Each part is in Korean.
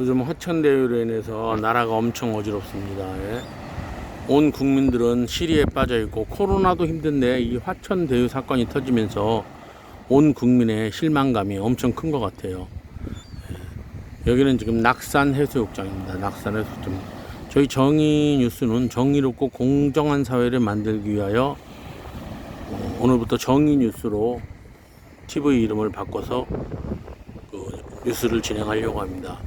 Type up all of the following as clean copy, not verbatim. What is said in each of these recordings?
요즘 화천대유로 인해서 나라가 엄청 어지럽습니다. 예. 온 국민들은 시리에 빠져 있고 코로나도 힘든데 이 화천대유 사건이 터지면서 온 국민의 실망감이 엄청 큰 것 같아요. 예. 여기는 지금 낙산 해수욕장입니다. 낙산 해수욕장. 저희 정의뉴스는 정의롭고 공정한 사회를 만들기 위하여 오늘부터 정의뉴스로 TV 이름을 바꿔서 그 뉴스를 진행하려고 합니다.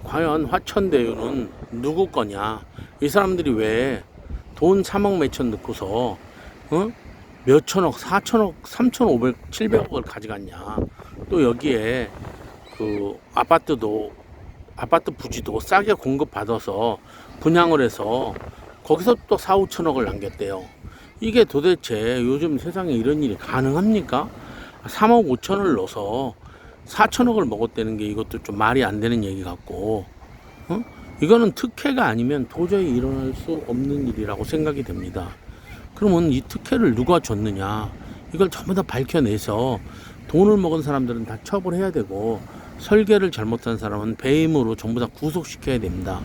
과연 화천대유는 누구 거냐? 이 사람들이 왜 돈 3억 몇천 넣고서 몇천억, 4천억, 3,500, 700억을 가져갔냐? 또 여기에 그 아파트 부지도 싸게 공급받아서 분양을 해서 거기서 또 4, 5천억을 남겼대요. 이게 도대체 요즘 세상에 이런 일이 가능합니까? 3억 5천을 넣어서 4천억을 먹었다는 게 이것도 좀 말이 안 되는 얘기 같고, 이거는 특혜가 아니면 도저히 일어날 수 없는 일이라고 생각이 됩니다. 그러면 이 특혜를 누가 줬느냐, 이걸 전부 다 밝혀내서 돈을 먹은 사람들은 다 처벌해야 되고, 설계를 잘못한 사람은 배임으로 전부 다 구속시켜야 됩니다.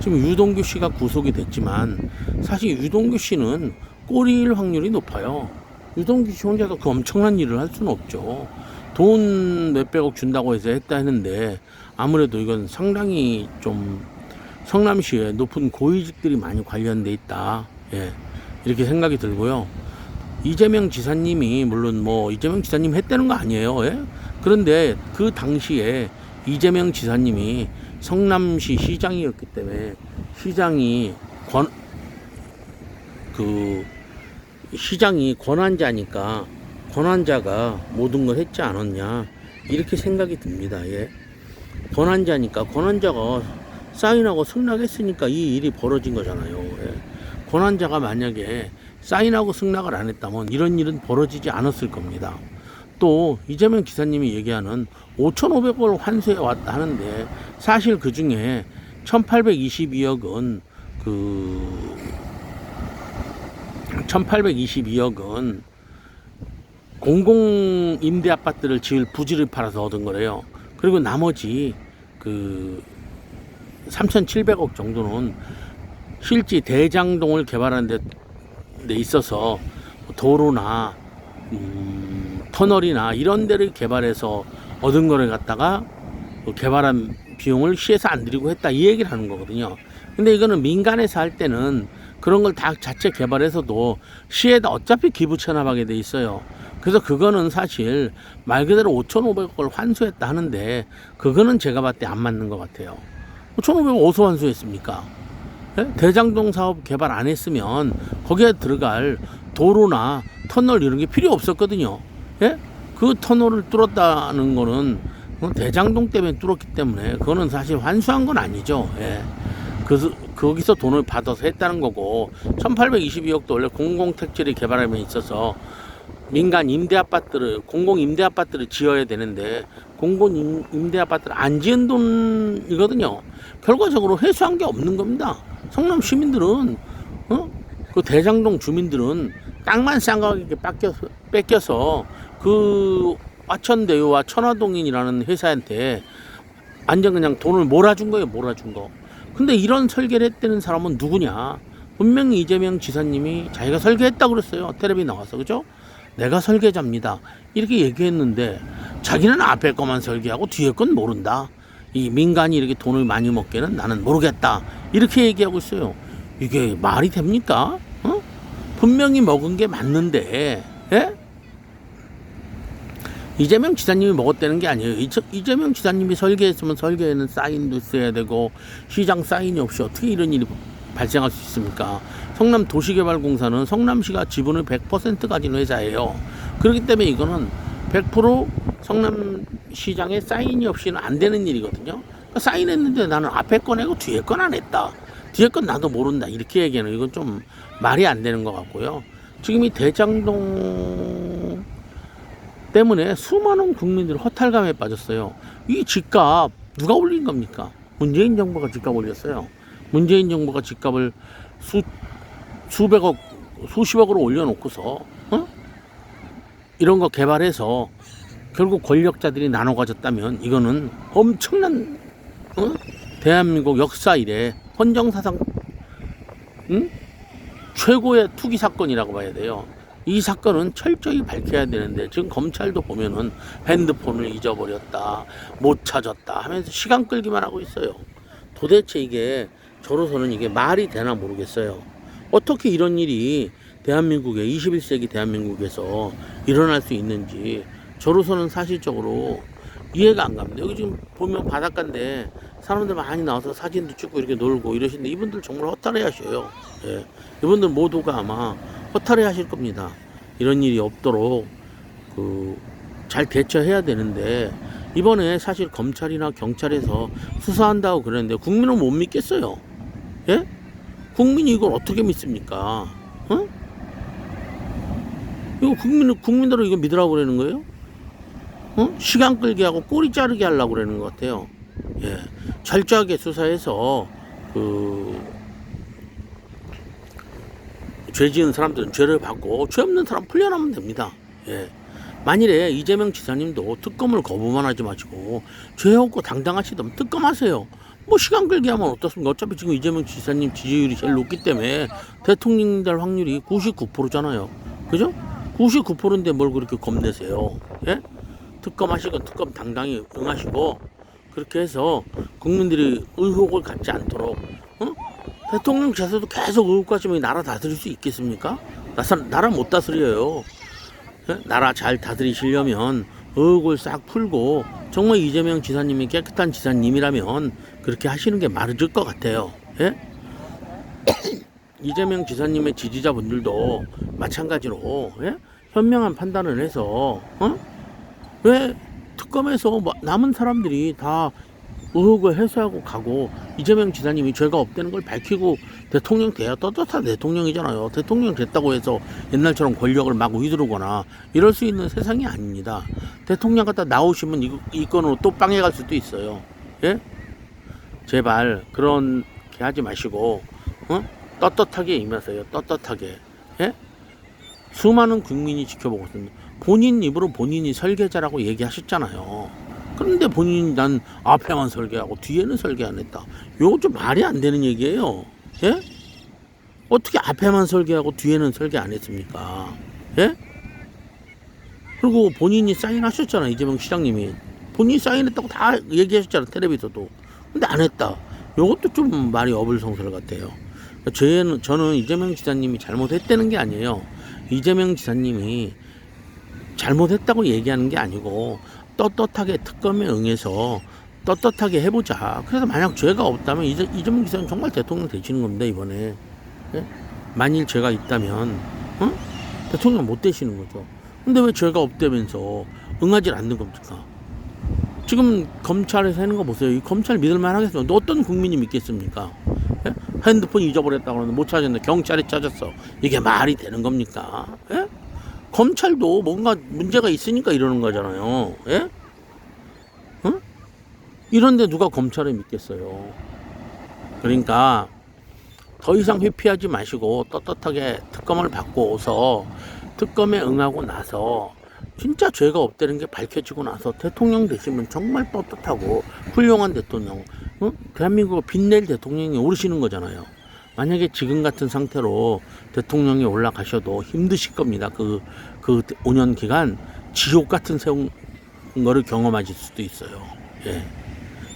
지금 유동규 씨가 구속이 됐지만 사실 유동규 씨는 꼴일 확률이 높아요. 유동규 씨 혼자서 그 엄청난 일을 할 수는 없죠. 돈 몇백억 준다고 해서 했다 했는데 아무래도 이건 상당히 좀 성남시에 높은 고위직들이 많이 관련돼 있다. 예, 이렇게 생각이 들고요. 이재명 지사님이 물론 뭐 이재명 지사님 했다는 거 아니에요. 예? 그런데 그 당시에 이재명 지사님이 성남시 시장이었기 때문에 시장이 권한자니까 권한자가 모든 걸 했지 않았냐, 이렇게 생각이 듭니다. 예. 권한자가 사인하고 승낙했으니까 이 일이 벌어진 거잖아요. 예. 권한자가 만약에 사인하고 승낙을 안 했다면 이런 일은 벌어지지 않았을 겁니다. 또 이재명 기사님이 얘기하는 5,500억을 환수해 왔다 하는데 사실 그 중에 1,822억은 1,822억은 공공 임대 아파트를 지을 부지를 팔아서 얻은 거래요. 그리고 나머지 3,700억 정도는 실제 대장동을 개발하는 데 있어서 도로나 터널이나 이런 데를 개발해서 얻은 거를 갖다가 개발한 비용을 시에서 안 들이고 했다, 이 얘기를 하는 거거든요. 근데 이거는 민간에서 할 때는 그런 걸 다 자체 개발해서도 시에다 어차피 기부 체납하게 돼 있어요. 그래서 그거는 사실 말 그대로 5,500억을 환수했다 하는데 그거는 제가 봤을 때 안 맞는 것 같아요. 5,500억 어디서 환수했습니까? 예? 대장동 사업 개발 안 했으면 거기에 들어갈 도로나 터널 이런 게 필요 없었거든요. 예? 그 터널을 뚫었다는 거는 대장동 때문에 뚫었기 때문에 그거는 사실 환수한 건 아니죠. 예. 그래서 거기서 돈을 받아서 했다는 거고, 1,822억도 원래 공공택지를 개발함에 있어서 민간 임대아파트를, 공공임대아파트를 지어야 되는데 공공임대아파트를 안 지은 돈이거든요. 결과적으로 회수한 게 없는 겁니다. 성남 시민들은 그 대장동 주민들은 땅만 싼 가격에 뺏겨서 그 화천대유와 천화동인이라는 회사한테 완전 그냥 돈을 몰아준 거예요. 몰아준 거. 근데 이런 설계를 했다는 사람은 누구냐? 분명히 이재명 지사님이 자기가 설계했다고 그랬어요. 텔레비 나와서. 그죠? 내가 설계자입니다, 이렇게 얘기했는데 자기는 앞에 거만 설계하고 뒤에 건 모른다. 이 민간이 이렇게 돈을 많이 먹게는 나는 모르겠다, 이렇게 얘기하고 있어요. 이게 말이 됩니까? 분명히 먹은 게 맞는데, 예? 이재명 지사님이 먹었다는 게 아니에요. 이재명 지사님이 설계했으면 설계에는 사인도 있어야 되고, 시장 사인이 없이 어떻게 이런 일이 발생할 수 있습니까? 성남도시개발공사는 성남시가 지분을 100% 가진 회사예요. 그렇기 때문에 이거는 100% 성남시장에 사인이 없이는 안 되는 일이거든요. 그러니까 사인했는데 나는 앞에 거 내고 뒤에 건 안 했다, 뒤에 건 나도 모른다, 이렇게 얘기하는 이건 좀 말이 안 되는 것 같고요. 지금 이 대장동 때문에 수많은 국민들이 허탈감에 빠졌어요. 이 집값 누가 올린 겁니까? 문재인 정부가 집값 올렸어요. 문재인 정부가 집값을 수백억, 수십억으로 올려놓고서 이런 거 개발해서 결국 권력자들이 나눠 가졌다면 이거는 엄청난 대한민국 역사 이래 헌정사상 최고의 투기 사건이라고 봐야 돼요. 이 사건은 철저히 밝혀야 되는데 지금 검찰도 보면은 핸드폰을 잊어버렸다, 못 찾았다 하면서 시간 끌기만 하고 있어요. 도대체 이게 저로서는 이게 말이 되나 모르겠어요. 어떻게 이런 일이 대한민국에 21세기 대한민국에서 일어날 수 있는지 저로서는 사실적으로 이해가 안 갑니다. 여기 지금 보면 바닷가인데 사람들 많이 나와서 사진도 찍고 이렇게 놀고 이러시는데 이분들 정말 허탈해 하셔요. 예. 이분들 모두가 아마 허탈해 하실 겁니다. 이런 일이 없도록 잘 대처해야 되는데 이번에 사실 검찰이나 경찰에서 수사한다고 그랬는데 국민은 못 믿겠어요. 예? 국민이 이걸 어떻게 믿습니까? 이거 국민들은 이거 믿으라고 그러는 거예요? 시간 끌게 하고 꼬리 자르게 하려고 그러는 것 같아요. 예. 철저하게 수사해서 죄 지은 사람들은 죄를 받고 죄 없는 사람 풀려나면 됩니다. 예. 만일에 이재명 지사님도 특검을 거부만 하지 마시고 죄 없고 당당하시다면 특검하세요. 뭐 시간 끌게 하면 어떻습니까? 어차피 지금 이재명 지사님 지지율이 제일 높기 때문에 대통령 될 확률이 99%잖아요. 그죠? 99%인데 뭘 그렇게 겁내세요? 예? 특검하시건 특검 당당히 응하시고 그렇게 해서 국민들이 의혹을 갖지 않도록 대통령 제서도 계속 의혹 가지면 나라 다스릴 수 있겠습니까? 나라 못 다스려요. 예? 나라 잘 다스리시려면 의혹을 싹 풀고 정말 이재명 지사님이 깨끗한 지사님이라면 그렇게 하시는 게 맞을 것 같아요. 예? 이재명 지사님의 지지자분들도 마찬가지로 예? 현명한 판단을 해서 왜 특검에서 남은 사람들이 다 의혹을 해소하고 가고 이재명 지사님이 죄가 없다는 걸 밝히고 대통령 돼야 떳떳한 대통령이잖아요. 대통령 됐다고 해서 옛날처럼 권력을 막 휘두르거나 이럴 수 있는 세상이 아닙니다. 대통령 갖다 나오시면 이 건으로 또 빵해 갈 수도 있어요. 예? 제발 그렇게 하지 마시고 떳떳하게 임하세요. 떳떳하게. 예? 수많은 국민이 지켜보고 있습니다. 본인 입으로 본인이 설계자라고 얘기하셨잖아요. 그런데 본인이 난 앞에만 설계하고 뒤에는 설계 안 했다. 이거 좀 말이 안 되는 얘기예요. 예? 어떻게 앞에만 설계하고 뒤에는 설계 안 했습니까? 예? 그리고 본인이 사인하셨잖아요. 이재명 시장님이. 본인이 사인했다고 다 얘기하셨잖아요. 텔레비전도. 근데 안 했다. 이것도 좀 말이 어불성설 같아요. 저는 이재명 지사님이 잘못했다는 게 아니에요. 이재명 지사님이 잘못했다고 얘기하는 게 아니고 떳떳하게 특검에 응해서 떳떳하게 해보자. 그래서 만약 죄가 없다면 이재명 지사는 정말 대통령 되시는 겁니다. 이번에. 예? 만일 죄가 있다면 대통령 못 되시는 거죠. 근데 왜 죄가 없다면서 응하지 않는 겁니까? 지금 검찰에서 하는 거 보세요. 이 검찰 믿을만 하겠습니까? 어떤 국민이 믿겠습니까? 예? 핸드폰 잊어버렸다고 하는데 못 찾았는데 경찰이 찾았어. 이게 말이 되는 겁니까? 예? 검찰도 뭔가 문제가 있으니까 이러는 거잖아요. 예? 이런데 누가 검찰을 믿겠어요? 그러니까 더 이상 회피하지 마시고 떳떳하게 특검을 받고 오서 특검에 응하고 나서 진짜 죄가 없다는 게 밝혀지고 나서 대통령 되시면 정말 떳떳하고 훌륭한 대통령, 대한민국을 빛낼 대통령이 오르시는 거잖아요. 만약에 지금 같은 상태로 대통령이 올라가셔도 힘드실 겁니다. 그 5년 기간 지옥 같은 거를 경험하실 수도 있어요. 예.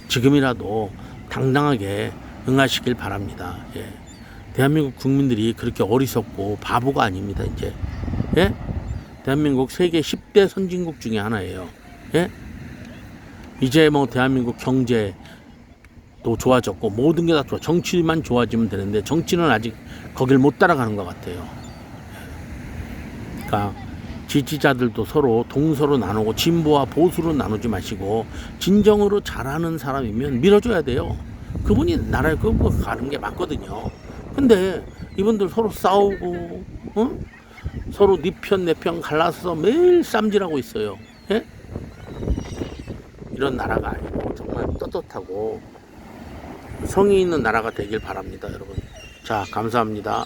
지금이라도 당당하게 응하시길 바랍니다. 예. 대한민국 국민들이 그렇게 어리석고 바보가 아닙니다. 이제 예? 대한민국 세계 10대 선진국 중에 하나예요. 예? 이제 뭐 대한민국 경제도 좋아졌고 모든 게 다 좋아. 정치만 좋아지면 되는데 정치는 아직 거길 못 따라가는 것 같아요. 그러니까 지지자들도 서로 동서로 나누고 진보와 보수로 나누지 마시고 진정으로 잘하는 사람이면 밀어줘야 돼요. 그분이 나라를 끌고 가는 게 맞거든요. 근데 이분들 서로 싸우고 서로 네 편 내 편 갈라서 매일 쌈질하고 있어요. 예? 이런 나라가 아니고 정말 떳떳하고 성의 있는 나라가 되길 바랍니다, 여러분. 자, 감사합니다.